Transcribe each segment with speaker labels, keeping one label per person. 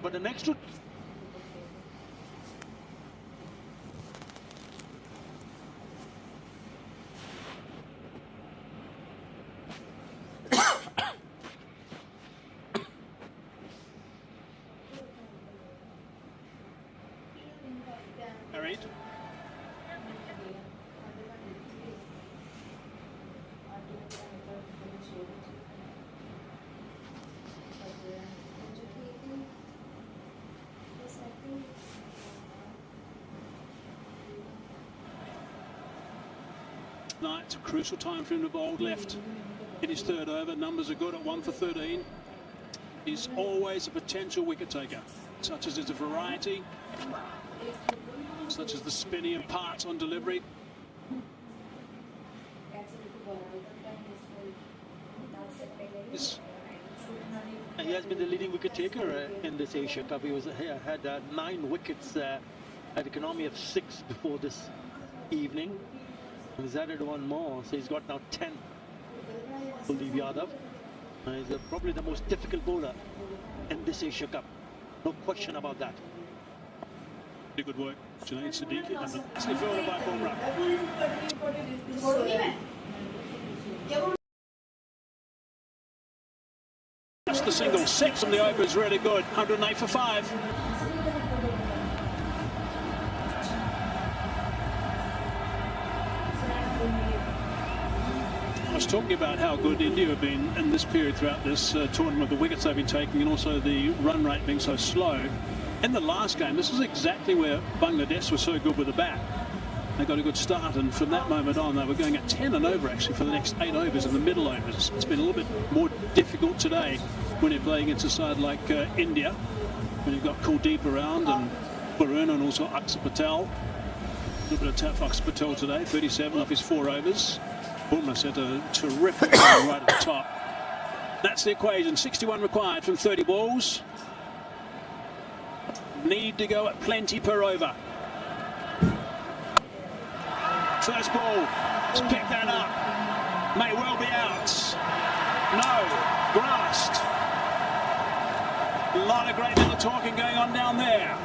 Speaker 1: but the next two.
Speaker 2: Carried. No, it's a crucial time for him to bowl left in his third over. Numbers are good at 1 for 13. He's always a potential wicket taker, such as his variety, such as the spinny and parts on delivery.
Speaker 1: He has been the leading wicket taker in this Asia Cup. He had 9 wickets, had an economy of 6 before this evening. He's added 1 more, so he's got now 10. Kuldeep Yadav. He's probably the most difficult bowler in this Asia Cup. No question about that.
Speaker 2: Very good work, Junaid Siddiqui. Nicely filled by Bumrah. That's the single. 6 from the over is really good. 108 for 5. I was talking about how good India have been in this period throughout this tournament, the wickets they've been taking and also the run rate being so slow. In the last game, this was exactly where Bangladesh was so good with the bat. They got a good start, and from that moment on, they were going at 10 and over actually for the next 8 overs in the middle overs. It's been a little bit more difficult today when you're playing against a side like India, when you've got Kuldeep around and Varun and also Akshar Patel. A little bit of tap for Akshar Patel today, 37 off his 4 overs. Bumrah set a terrific game right at the top. That's the equation. 61 required from 30 balls. Need to go at plenty per over. First ball, let's pick that up. May well be out. No, grasped. A lot of great little talking going on down there.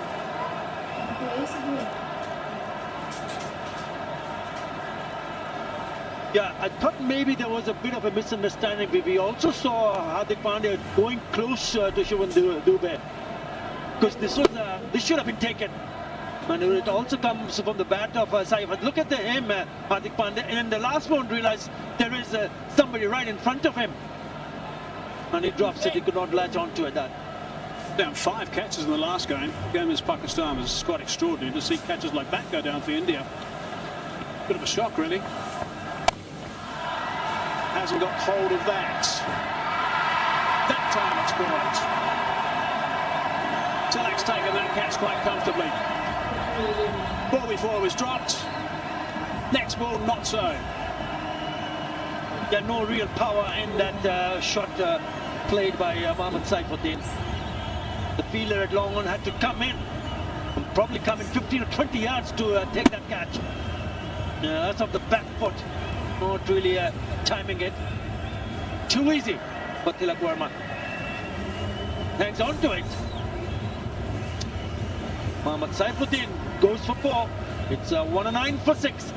Speaker 1: Yeah, I thought maybe there was a bit of a misunderstanding. We also saw Hardik Pandya going close to Shivan Dubey, because this should have been taken. And it also comes from the bat of Saif. Look at him, Hardik Pandya, and in the last one realized there is somebody right in front of him. And he drops it, he could not latch onto it.
Speaker 2: Down 5 catches in the last game. Game against Pakistan was quite extraordinary to see catches like that go down for India. Bit of a shock, really. Hasn't got hold of that. That time it's caught. Tilak's taken that catch quite comfortably. Ball before was dropped. Next ball, not so.
Speaker 1: There's no real power in that shot played by Mohammad Saifuddin. The fielder at long on had to come in, and probably come in 15 or 20 yards to take that catch. That's off the back foot. Not really timing it. Too easy for Tilak Verma. Hangs on to it. Mohammad Saifuddin goes for 4. It's 109 for 6.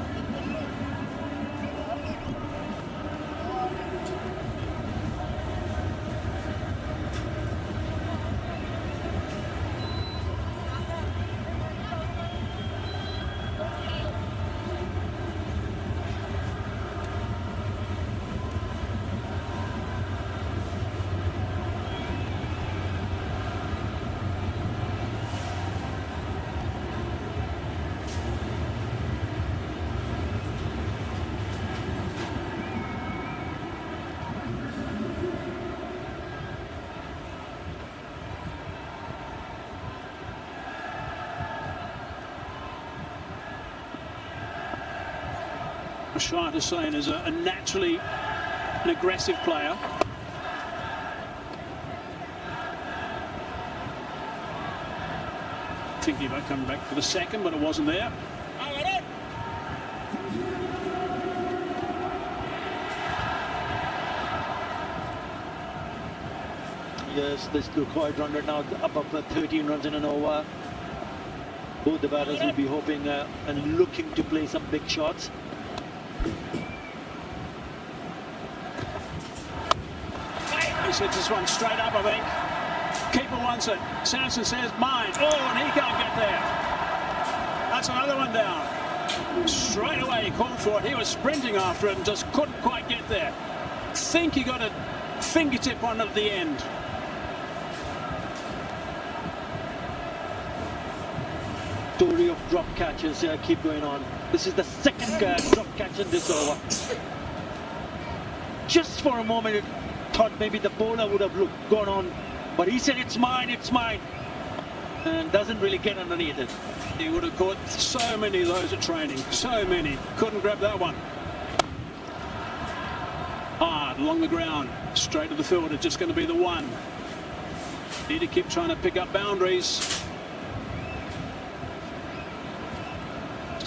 Speaker 2: Shah Hussain is a naturally an aggressive player. Thinking about coming back for the second, but it wasn't there.
Speaker 1: Yes, this Lukoy run right now up 13 runs in an over. Both the batters will be hoping and looking to play some big shots.
Speaker 2: He hits this one straight up, I think. Keeper wants it. Samson says, mine. Oh, and he can't get there. That's another one down. Straight away he called for it. He was sprinting after it and just couldn't quite get there. Think he got a fingertip on it at the end.
Speaker 1: Story of drop catches keep going on. This is the second drop catch in this over. Just for a moment, it thought maybe the bowler would have gone on, but he said it's mine, and doesn't really get underneath it.
Speaker 2: He would have caught so many of those at training, so many. Couldn't grab that one. Hard along the ground, straight to the fielder, just going to be the one. Need to keep trying to pick up boundaries.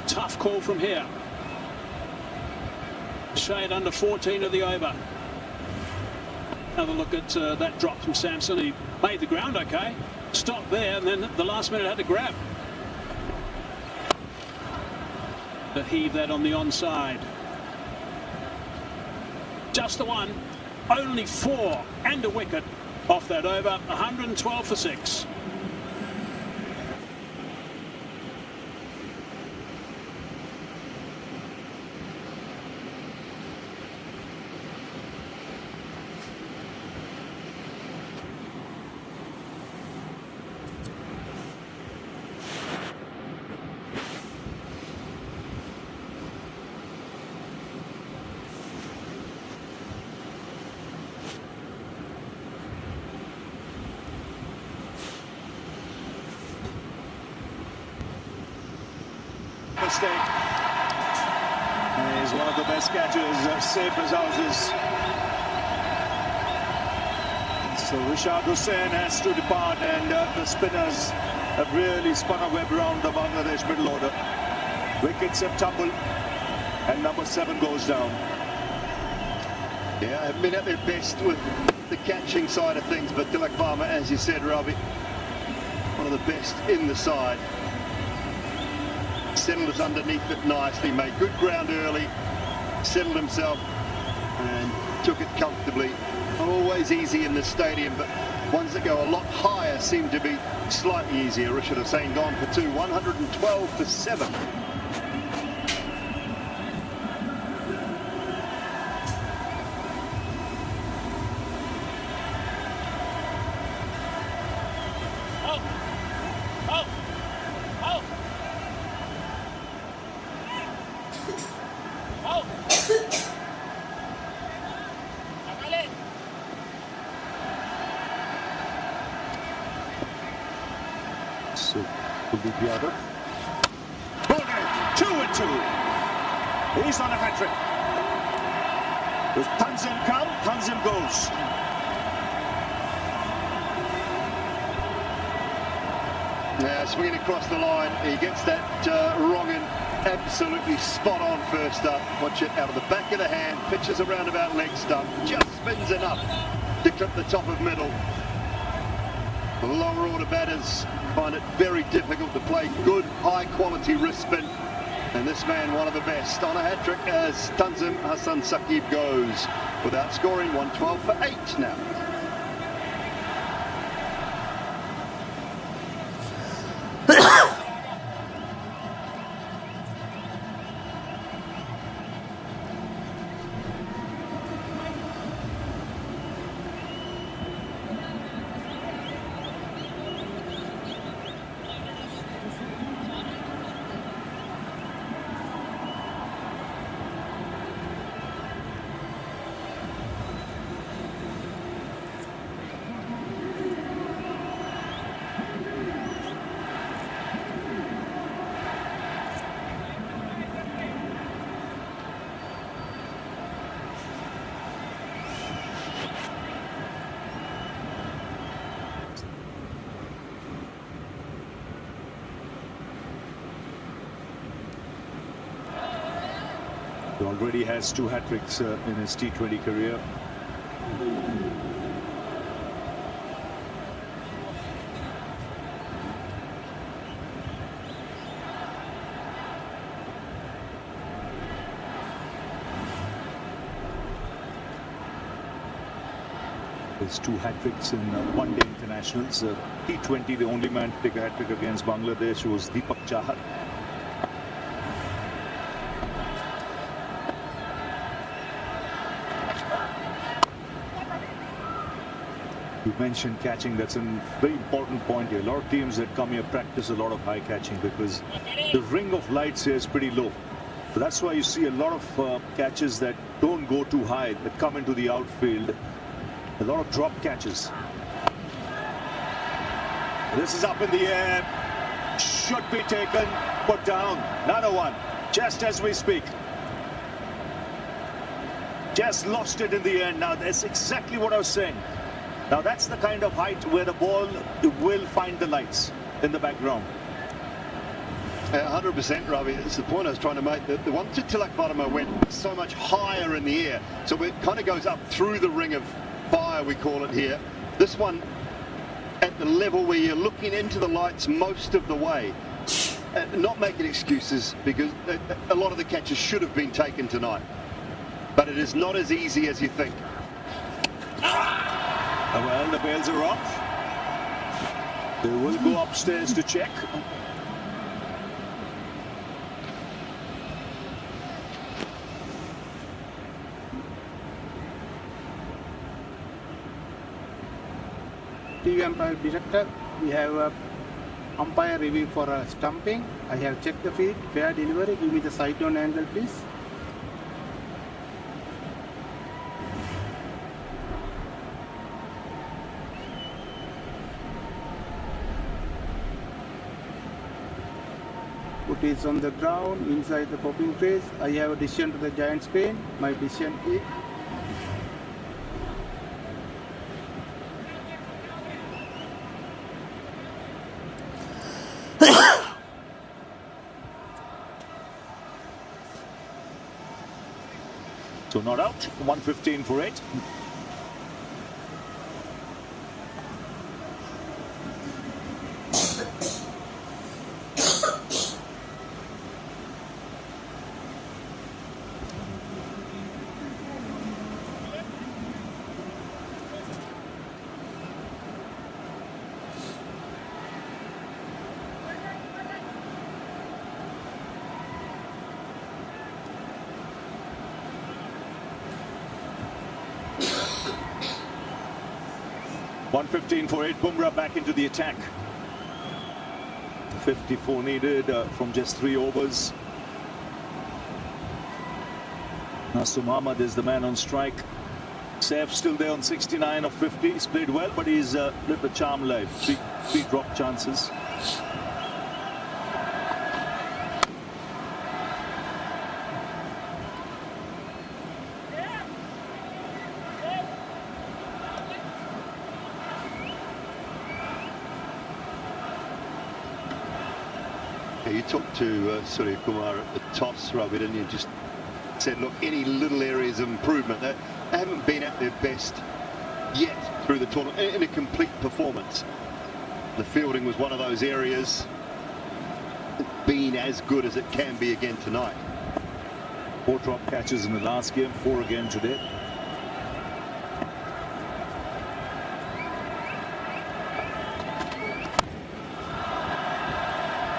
Speaker 2: Tough call from here. Shade under 14 of the over. Have a look at that drop from Samson. He made the ground okay. Stopped there, and then the last minute had to grab. To heave that on the onside. Just the one. Only 4 and a wicket off that over. 112 for 6.
Speaker 3: Mistake. He's one of the best catchers, safe as houses. So Rishad Hussain has to depart, and the spinners have really spun a web around the Bangladesh middle order. Wickets have tumbled, and number 7 goes down.
Speaker 4: Yeah, haven't been at their best with the catching side of things, but Tilak Varma, as you said, Ravi, one of the best in the side. Settled us underneath it nicely, made good ground early, settled himself and took it comfortably. Not always easy in this stadium, but ones that go a lot higher seem to be slightly easier. Rishad Hussain gone for 2, 112 for 7.
Speaker 3: So, Kuldeep Yadav. 2 and 2. He's on a hat-trick. Does Tanzim come? Tanzim goes.
Speaker 4: Yeah, swinging across the line, he gets that wrong and absolutely spot on first up. Watch it out of the back of the hand, pitches a roundabout leg stump, just spins enough to clip the top of middle. The lower order batters find it very difficult to play good, high-quality wrist spin. And this man, one of the best, on a hat-trick as Tanzim Hassan Saqib goes, without scoring, 112 for 8 now.
Speaker 3: He already has 2 hat-tricks in his T20 career. His 2 hat-tricks in one-day internationals. T20, the only man to take a hat-trick against Bangladesh was Deepak Chahar. You mentioned catching. That's a very important point here. A lot of teams that come here practice a lot of high catching because the ring of lights here is pretty low. So that's why you see a lot of catches that don't go too high, that come into the outfield. A lot of drop catches. This is up in the air. Should be taken, put down. Another one, just as we speak. Just lost it in the end. Now that's exactly what I was saying. Now that's the kind of height where the ball will find the lights in the background.
Speaker 4: 100%, Ravi. It's the point I was trying to make. The one to Tilak Varma went so much higher in the air, so it kind of goes up through the ring of fire, we call it here. This one at the level where you're looking into the lights most of the way. Not making excuses, because a lot of the catches should have been taken tonight, but it is not as easy as you think.
Speaker 3: Well, the bails are off. They will go upstairs to check.
Speaker 5: TV umpire director, we have a umpire review for stumping. I have checked the feed, fair delivery. Give me the side down angle, please. Foot is on the ground, inside the popping phase. I have a decision to the giant screen. My decision is
Speaker 3: so not out. 115 for 8. For 8, Bumrah back into the attack. 54 needed from just 3 overs. Nasum Ahmad is the man on strike. Saif still there on 69 of 50. He's played well, but he's lived a charm life. Three drop chances.
Speaker 4: You talked to Surya Kumar at the toss, Ravi, and you just said, look, any little areas of improvement. They haven't been at their best yet through the tournament in a complete performance. The fielding was one of those areas. It's been as good as it can be again tonight.
Speaker 3: 4 drop catches in the last game, 4 again today.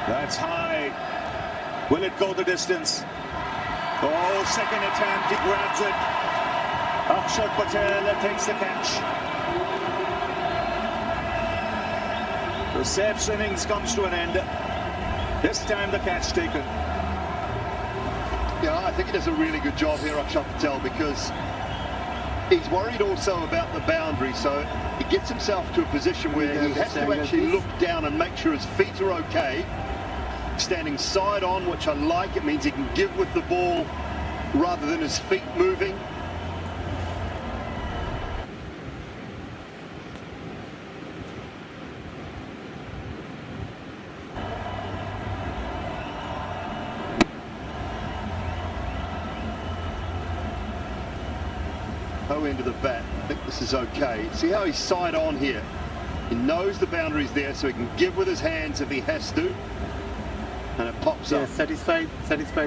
Speaker 3: That's high. Will it go the distance? Oh, second attempt, he grabs it. Akshat Patel takes the catch. The Saif's innings comes to an end. This time the catch taken.
Speaker 4: Yeah, I think he does a really good job here, Akshat Patel, because he's worried also about the boundary, so he gets himself to a position where he has to actually look down and make sure his feet are okay. Standing side on, which I like. It means he can give with the ball rather than his feet moving. Oh, into the bat. I think this is okay. See how he's side on here. He knows the boundary's there, so he can give with his hands if he has to. And it pops up.
Speaker 5: Satisfied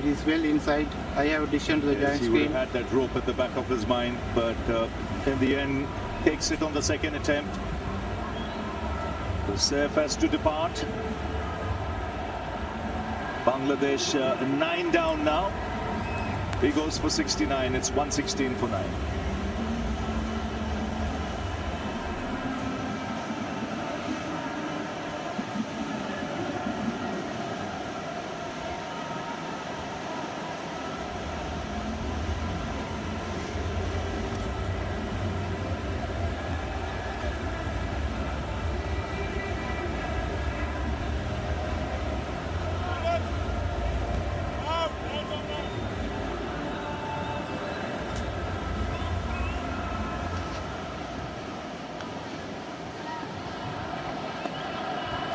Speaker 5: is well inside. I have a decision to the giant
Speaker 3: he
Speaker 5: screen.
Speaker 3: would have had that rope at the back of his mind, but in the end, takes it on the second attempt. Kuldeep has to depart. Bangladesh 9 down now. He goes for 69. It's 116 for 9.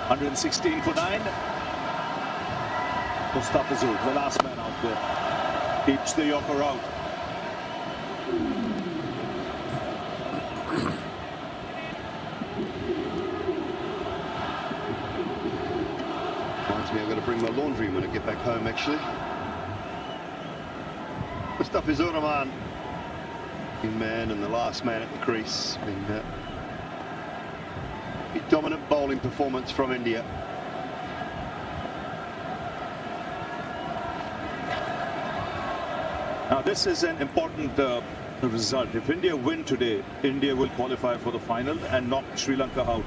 Speaker 3: $116 for 9. Mustafizul, the last man out there, keeps the Yorker out.
Speaker 4: Reminds me, I've got to bring my laundry when I get back home, actually. Mustafizul Rahman, in man and the last man at the crease. Dominant bowling performance from India.
Speaker 3: Now this is an important result. If India win today, India will qualify for the final and knock Sri Lanka out.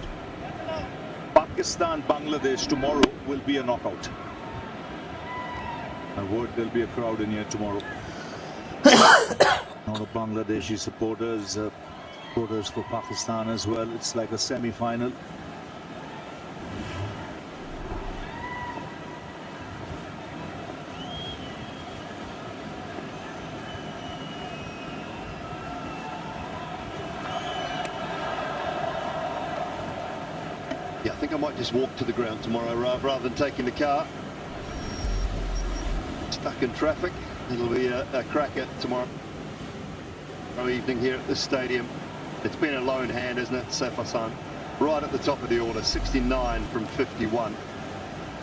Speaker 3: Pakistan, Bangladesh tomorrow will be a knockout. I word there'll be a crowd in here tomorrow. All the Bangladeshi supporters, supporters for Pakistan as well. It's like a semi-final.
Speaker 4: Yeah, I think I might just walk to the ground tomorrow rather than taking the car. Stuck in traffic. It'll be a cracker tomorrow evening here at the stadium. It's been a lone hand, isn't it, Saif Hassan? Right at the top of the order, 69 from 51.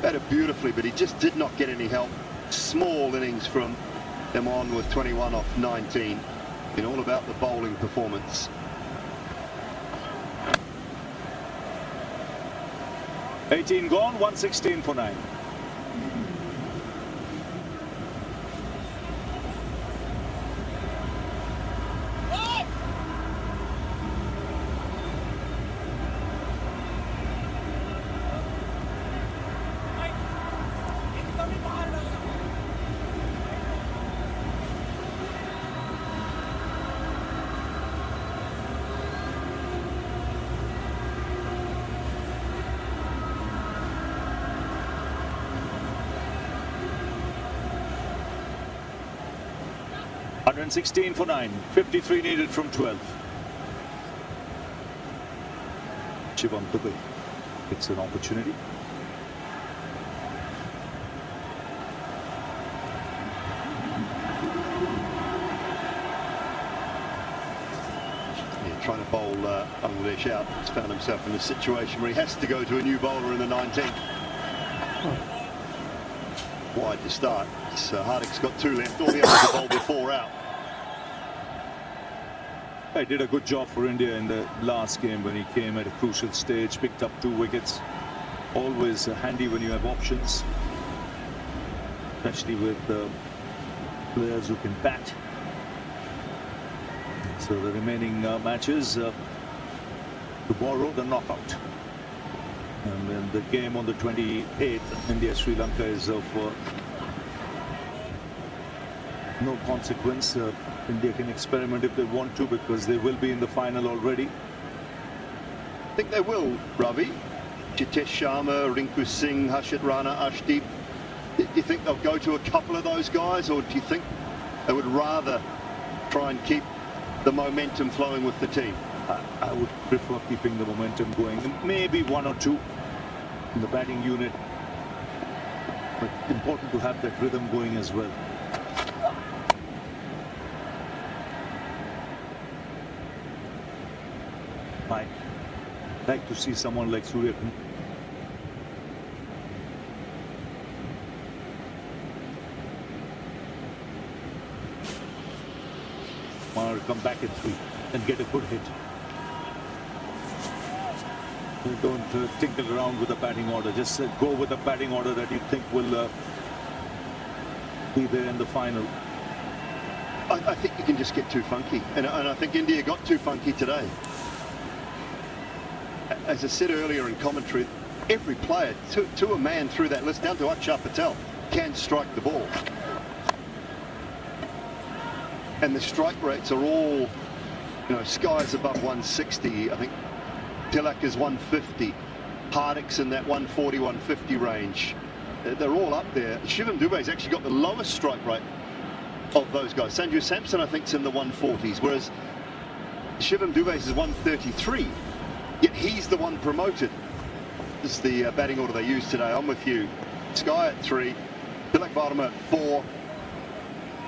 Speaker 4: Batted beautifully, but he just did not get any help. Small innings from them on with 21 off 19. Been all about the bowling performance.
Speaker 3: $18 gone, 116 for 9. $116 for 9. 53 needed from 12. Shivam Dubey. It's an opportunity.
Speaker 4: Trying to bowl Bangladesh out. He's found himself in a situation where he has to go to a new bowler in the 19th. Wide to start. So Hardik's got 2 left. All the others have bowled with 4 out.
Speaker 3: He did a good job for India in the last game when he came at a crucial stage, picked up 2 wickets. Always handy when you have options, especially with players who can bat. So the remaining matches tomorrow, the knockout, and then the game on the 28th, India-Sri Lanka, is of no consequence. India can experiment if they want to, because they will be in the final already.
Speaker 4: I think they will, Ravi. Jitesh Sharma, Rinku Singh, Harshit Rana, Ashdeep. Do you think they'll go to a couple of those guys, or do you think they would rather try and keep the momentum flowing with the team?
Speaker 3: I would prefer keeping the momentum going, and maybe 1 or 2 in the batting unit, but important to have that rhythm going as well. I'd like to see someone like Surya come back at 3 and get a good hit. Don't tinker around with the batting order. Just go with the batting order that you think will be there in the final.
Speaker 4: I think you can just get too funky, and I think India got too funky today. As I said earlier in commentary, every player, to a man through that list, down to Akshar Patel, can strike the ball. And the strike rates are all, you know, skies above 160. I think Tilak is 150. Hardik's in that 140, 150 range. They're all up there. Shivam Dubé's actually got the lowest strike rate of those guys. Sanju Samson, I think, is in the 140s, whereas Shivam Dubé's is 133. Yet he's the one promoted. This is the batting order they used today. I'm with you. Sky at 3, Tilak Varma at 4,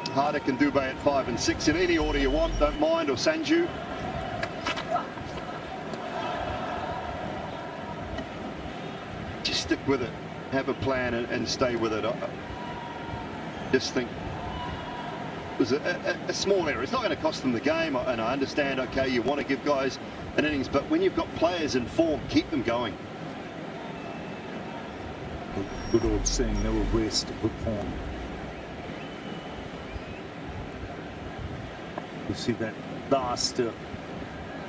Speaker 4: Hardik and Dubé at 5 and 6. In any order you want, don't mind, or Sanju. Just stick with it. Have a plan and stay with it. I just think it was a small error. It's not going to cost them the game, and I understand, okay, you want to give guys an innings, but when you've got players in form, keep them going.
Speaker 3: Good old saying, never waste good form. You see that last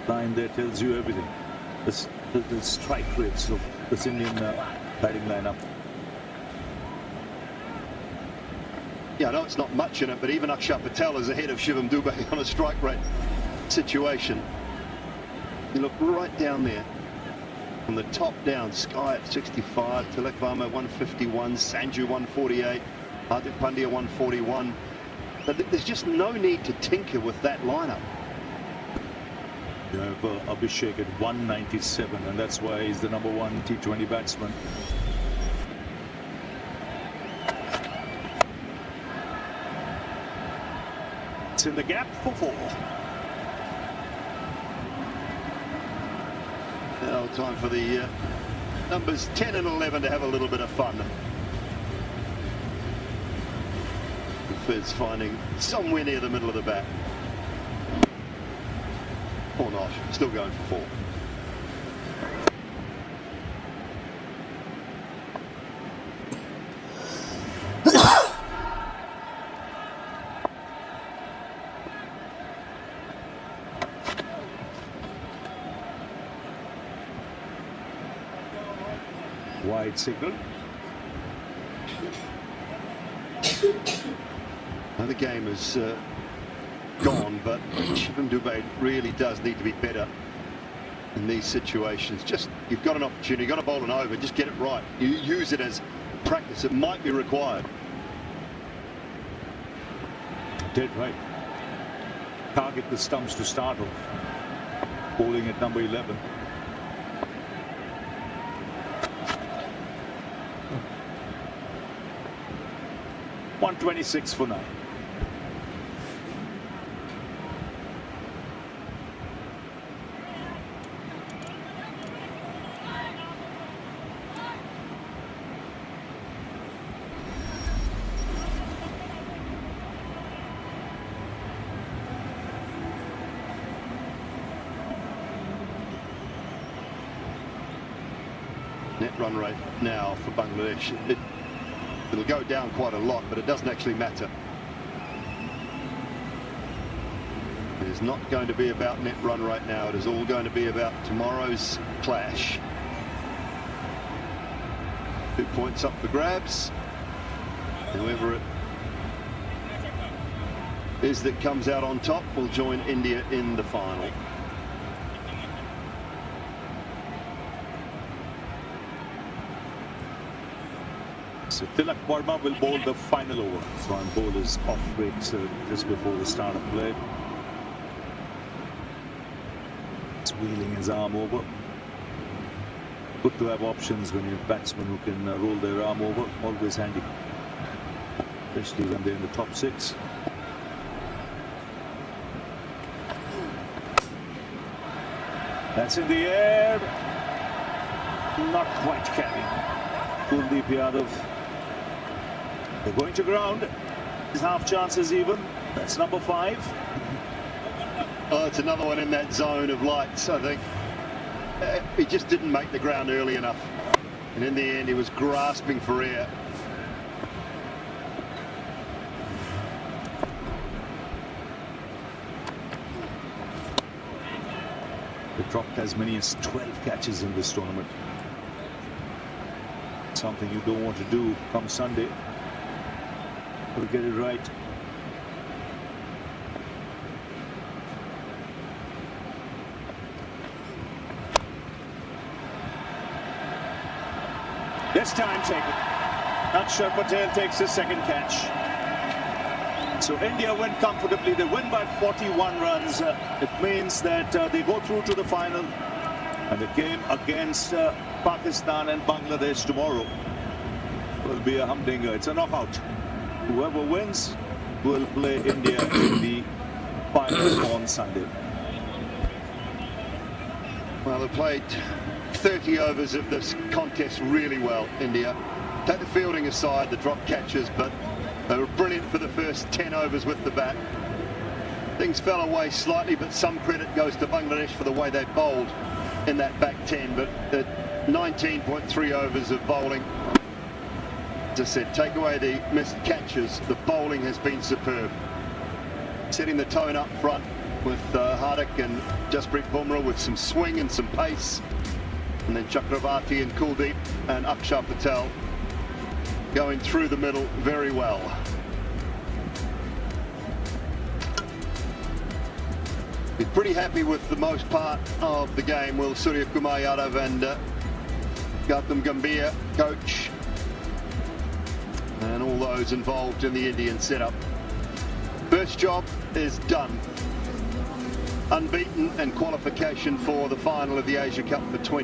Speaker 3: line there tells you everything. The strike rates of this Indian batting lineup.
Speaker 4: Yeah, I know it's not much in it, but even Akshar Patel is ahead of Shivam Dubé on a strike rate situation. You look right down there. From the top down, Sky at 65, Tilak Varma 151, Sanju 148, Hardik Pandya 141. But there's just no need to tinker with that lineup.
Speaker 3: You have Abhishek at 197, and that's why he's the #1 T20 batsman. It's in the gap for 4.
Speaker 4: Now time for the numbers 10 and 11 to have a little bit of fun. Fizz finding somewhere near the middle of the bat. Or not, still going for 4.
Speaker 3: Wide signal.
Speaker 4: Now the game is gone, but Shivam Dubé really does need to be better in these situations. Just, you've got an opportunity, you've got to bowl an over, just get it right. You use it as practice, it might be required.
Speaker 3: Dead right. Target the stumps to start off. Bowling at number 11. .126 for 9.
Speaker 4: Net run rate now for Bangladesh. It'll go down quite a lot, but it doesn't actually matter. It is not going to be about net run rate now. It is all going to be about tomorrow's clash. 2 points up for grabs. Whoever it is that comes out on top will join India in the final.
Speaker 3: So Tilak Varma will bowl the final over. So on bowl is off breaks just before the start of play. It's wheeling his arm over. Good to have options when you have batsmen who can roll their arm over. Always handy, especially when they're in the top 6. That's in the air. Not quite carrying. Kuldeep Yadav. They're going to ground. His half chances even. That's number 5.
Speaker 4: Oh, it's another one in that zone of lights, I think. he just didn't make the ground early enough. And in the end, he was grasping for air.
Speaker 3: They dropped as many as 12 catches in this tournament. Something you don't want to do come Sunday. We'll get it right. This time taken. Akshar Patel takes his second catch. So India win comfortably. They win by 41 runs. It means that they go through to the final. And the game against Pakistan and Bangladesh tomorrow will be a humdinger. It's a knockout. Whoever wins will play India in the final on Sunday.
Speaker 4: Well, they played 30 overs of this contest really well, India. Take the fielding aside, the drop catches, but they were brilliant for the first 10 overs with the bat. Things fell away slightly, but some credit goes to Bangladesh for the way they bowled in that back 10. But the 19.3 overs of bowling, as I said, take away the missed catches, the bowling has been superb. Setting the tone up front with Hardik and Jasprit Bumrah with some swing and some pace. And then Chakravarti and Kuldeep and Akshar Patel going through the middle very well. Been pretty happy with the most part of the game. Will Surya Kumar Yadav and Gautam Gambhir, coach, and all those involved in the Indian setup. First job is done. Unbeaten and qualification for the final of the Asia Cup for 20.